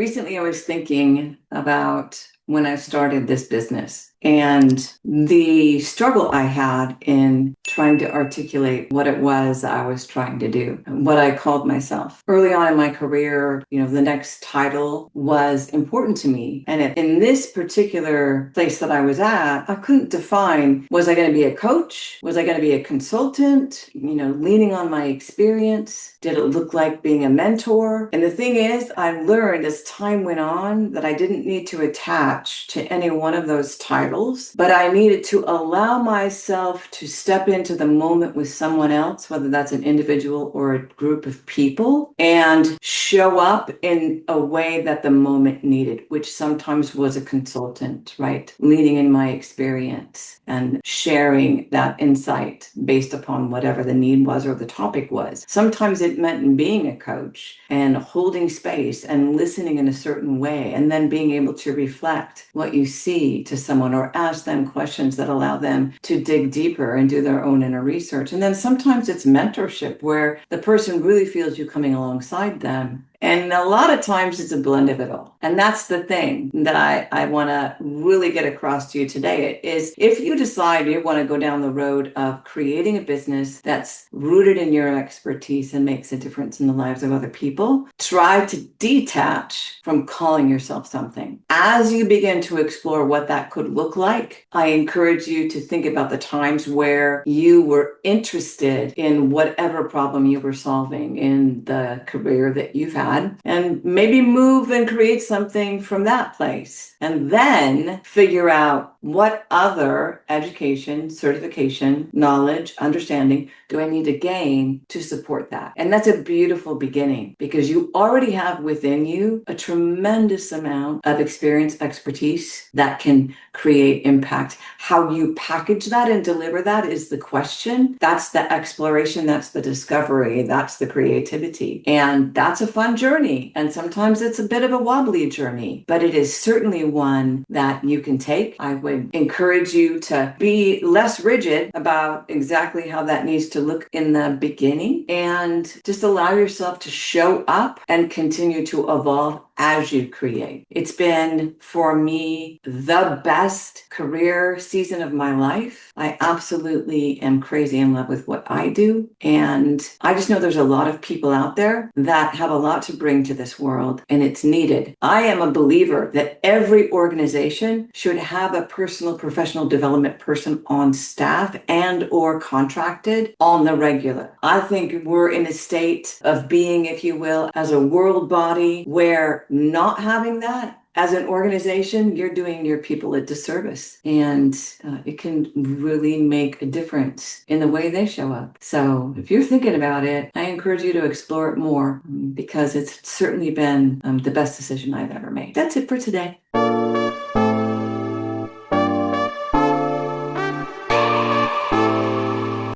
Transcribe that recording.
Recently, I was thinking about when I started this business and the struggle I had in trying to articulate what it was I was trying to do, what I called myself. Early on in my career, the next title was important to me. And in this particular place that I was at, I couldn't define, was I going to be a coach? Was I going to be a consultant? Leaning on my experience? Did it look like being a mentor? And the thing is, I learned as time went on that I didn't need to attach to any one of those titles, but I needed to allow myself to step into the moment with someone else, whether that's an individual or a group of people, and show up in a way that the moment needed, which sometimes was a consultant, right? Leaning in my experience and sharing that insight based upon whatever the need was or the topic was. Sometimes it meant being a coach and holding space and listening in a certain way, and then being able to reflect what you see to someone or ask them questions that allow them to dig deeper and do their own inner research. And then sometimes it's mentorship where the person really feels you coming alongside them. And a lot of times it's a blend of it all. And that's the thing that I want to really get across to you today is if you decide you want to go down the road of creating a business that's rooted in your expertise and makes a difference in the lives of other people, try to detach from calling yourself something. As you begin to explore what that could look like, I encourage you to think about the times where you were interested in whatever problem you were solving in the career that you've had, and maybe move and create something from that place. And then figure out what other education, certification, knowledge, understanding do I need to gain to support that. And that's a beautiful beginning because you already have within you a tremendous amount of experience, expertise that can create impact. How you package that and deliver that is the question. That's the exploration. That's the discovery. That's the creativity. And that's a fun journey. And sometimes it's a bit of a wobbly journey, but it is certainly one that you can take. I would encourage you to be less rigid about exactly how that needs to look in the beginning and just allow yourself to show up and continue to evolve as you create. It's been, for me, the best career season of my life. I absolutely am crazy in love with what I do. And I just know there's a lot of people out there that have a lot to bring to this world, and it's needed. I am a believer that every organization should have a personal professional development person on staff and or contracted on the regular. I think we're in a state of being, if you will, as a world body where not having that as an organization, you're doing your people a disservice, and it can really make a difference in the way they show up. So if you're thinking about it, I encourage you to explore it more because it's certainly been the best decision I've ever made. That's it for today.